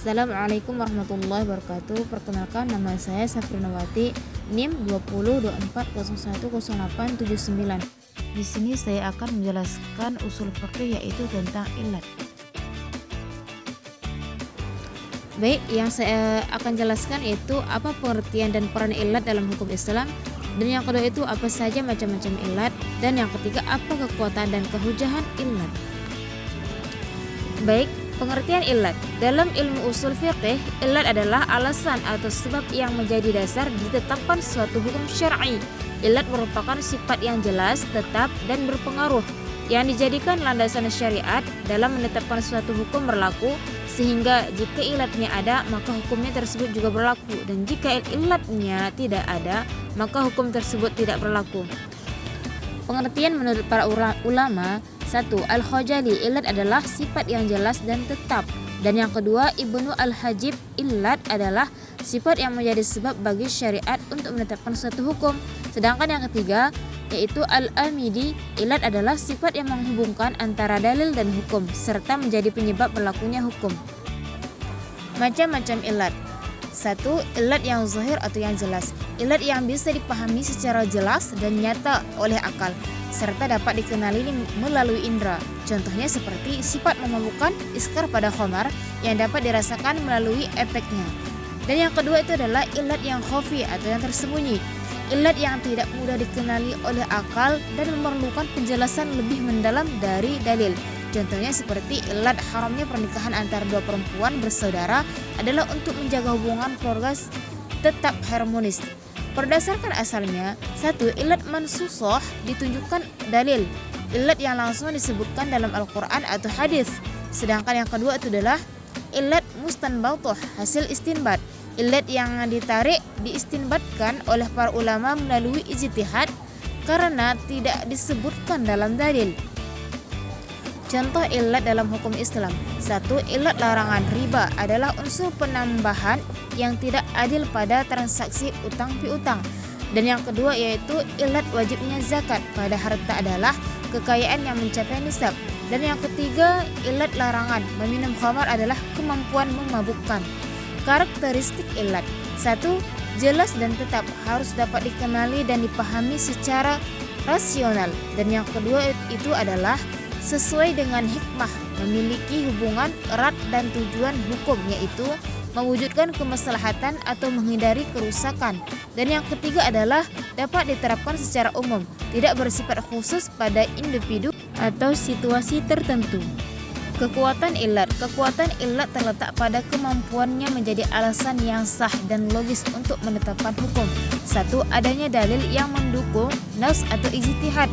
Assalamualaikum warahmatullahi wabarakatuh. Perkenalkan, nama saya Safrinawati, NIM 2024010879. Di sini saya akan menjelaskan usul fikih yaitu tentang ilat. Baik, yang saya akan jelaskan itu apa pengertian dan peran ilat dalam hukum Islam, dan yang kedua itu apa saja macam-macam ilat, dan yang ketiga apa kekuatan dan kehujahan ilat. Baik, pengertian ilat. Dalam ilmu usul fiqih, ilat adalah alasan atau sebab yang menjadi dasar ditetapkan suatu hukum syar'i. Ilat merupakan sifat yang jelas, tetap, dan berpengaruh yang dijadikan landasan syariat dalam menetapkan suatu hukum berlaku, sehingga jika ilatnya ada maka hukumnya tersebut juga berlaku, dan jika ilatnya tidak ada maka hukum tersebut tidak berlaku. Pengertian menurut para ulama: 1. Al-Khajali, ilat adalah sifat yang jelas dan tetap. Dan yang kedua, Ibnu Al-Hajib, ilat adalah sifat yang menjadi sebab bagi syariat untuk menetapkan suatu hukum. Sedangkan yang ketiga, yaitu Al-Amidi, ilat adalah sifat yang menghubungkan antara dalil dan hukum, serta menjadi penyebab berlakunya hukum. Macam-macam ilat. 1. Ilat yang zahir atau yang jelas. Ilat yang bisa dipahami secara jelas dan nyata oleh akal, serta dapat dikenali melalui indera. Contohnya seperti sifat memabukkan, iskar pada khamar, yang dapat dirasakan melalui efeknya. Dan yang kedua itu adalah ilat yang khafi atau yang tersembunyi. Ilat yang tidak mudah dikenali oleh akal dan memerlukan penjelasan lebih mendalam dari dalil. Contohnya seperti ilat haramnya pernikahan antara dua perempuan bersaudara adalah untuk menjaga hubungan keluarga tetap harmonis. Berdasarkan asalnya, 1. Ilat mansusoh ditunjukkan dalil, ilat yang langsung disebutkan dalam Al-Quran atau hadis. Sedangkan yang kedua itu adalah ilat mustanbatoh, hasil istinbat, ilat yang ditarik diistinbatkan oleh para ulama melalui ijtihad karena tidak disebutkan dalam dalil. Contoh ilat dalam hukum Islam. 1. Ilat larangan riba adalah unsur penambahan yang tidak adil pada transaksi utang piutang. Dan yang kedua yaitu ilat wajibnya zakat pada harta adalah kekayaan yang mencapai nisab. Dan yang ketiga, ilat larangan meminum khamar adalah kemampuan memabukkan. Karakteristik ilat. 1. Jelas dan tetap, harus dapat dikenali dan dipahami secara rasional. Dan yang kedua itu adalah sesuai dengan hikmah, memiliki hubungan erat dan tujuan hukum, yaitu mewujudkan kemaslahatan atau menghindari kerusakan. Dan yang ketiga adalah dapat diterapkan secara umum, tidak bersifat khusus pada individu atau situasi tertentu. Kekuatan ilat. Kekuatan ilat terletak pada kemampuannya menjadi alasan yang sah dan logis untuk menetapkan hukum. 1. Adanya dalil yang mendukung nas atau ijtihad.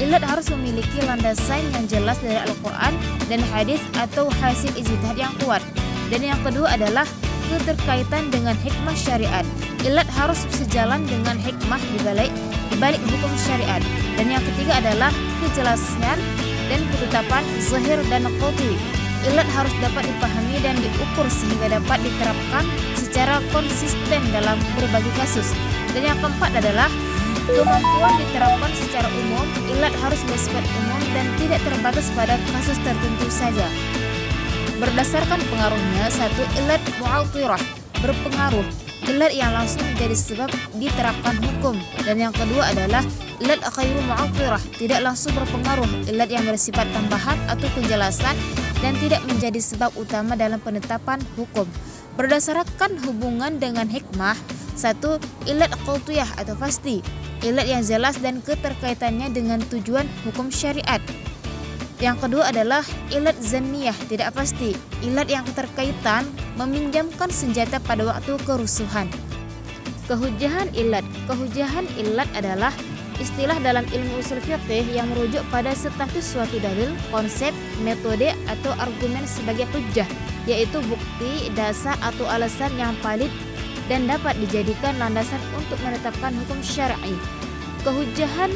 Ilat harus memiliki landasan yang jelas dari Al-Quran dan hadis atau hasil ijtihad yang kuat. Dan yang kedua adalah keterkaitan dengan hikmah syariat. Ilat harus sejalan dengan hikmah di balik hukum syariat. Dan yang ketiga adalah kejelasan dan ketetapan zahir dan qat'i. Ilat harus dapat dipahami dan diukur sehingga dapat diterapkan secara konsisten dalam berbagai kasus. Dan yang keempat adalah kemampuan diterapkan secara umum. Ilat harus bersifat umum dan tidak terbatas pada kasus tertentu saja. Berdasarkan pengaruhnya, 1. Ilat mu'athirah, berpengaruh, ilat yang langsung menjadi sebab diterapkan hukum. Dan yang kedua adalah ilat ghairu mu'athirah, tidak langsung berpengaruh, ilat yang bersifat tambahan atau penjelasan dan tidak menjadi sebab utama dalam penetapan hukum. Berdasarkan hubungan dengan hikmah, 1. Ilat qat'iyah atau pasti, ilat yang jelas dan keterkaitannya dengan tujuan hukum syariat. Yang kedua adalah ilat zanniyah, tidak pasti, ilat yang keterkaitan meminjamkan senjata pada waktu kerusuhan. Kehujahan ilat. Kehujahan ilat adalah istilah dalam ilmu usul fiqih yang merujuk pada status suatu dalil, konsep, metode atau argumen sebagai hujjah, yaitu bukti, dasar atau alasan yang valid dan dapat dijadikan landasan untuk menetapkan hukum syar'i. Kehujahan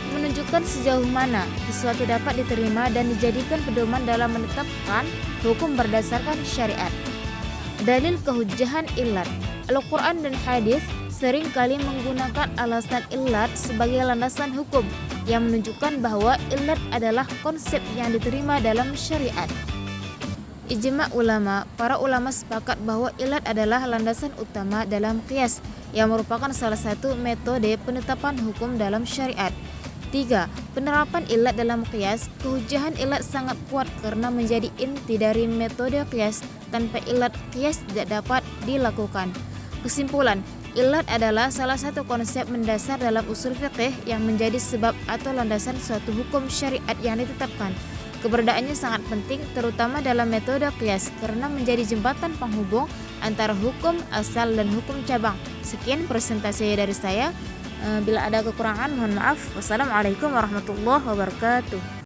menunjukkan sejauh mana sesuatu dapat diterima dan dijadikan pedoman dalam menetapkan hukum berdasarkan syariat. Dalil kehujahan ilat. Al-Quran dan hadis seringkali menggunakan alasan ilat sebagai landasan hukum yang menunjukkan bahwa ilat adalah konsep yang diterima dalam syariat. Ijma' ulama, para ulama sepakat bahwa ilat adalah landasan utama dalam qiyas yang merupakan salah satu metode penetapan hukum dalam syariat. 3. Penerapan ilat dalam qiyas. Kehujahan ilat sangat kuat karena menjadi inti dari metode qiyas. Tanpa ilat, qiyas tidak dapat dilakukan. Kesimpulan, ilat adalah salah satu konsep mendasar dalam usul fiqih yang menjadi sebab atau landasan suatu hukum syariat yang ditetapkan. Keberadaannya sangat penting terutama dalam metode qiyas karena menjadi jembatan penghubung antara hukum asal dan hukum cabang. Sekian presentasi dari saya. Bila ada kekurangan mohon maaf. Wassalamualaikum warahmatullahi wabarakatuh.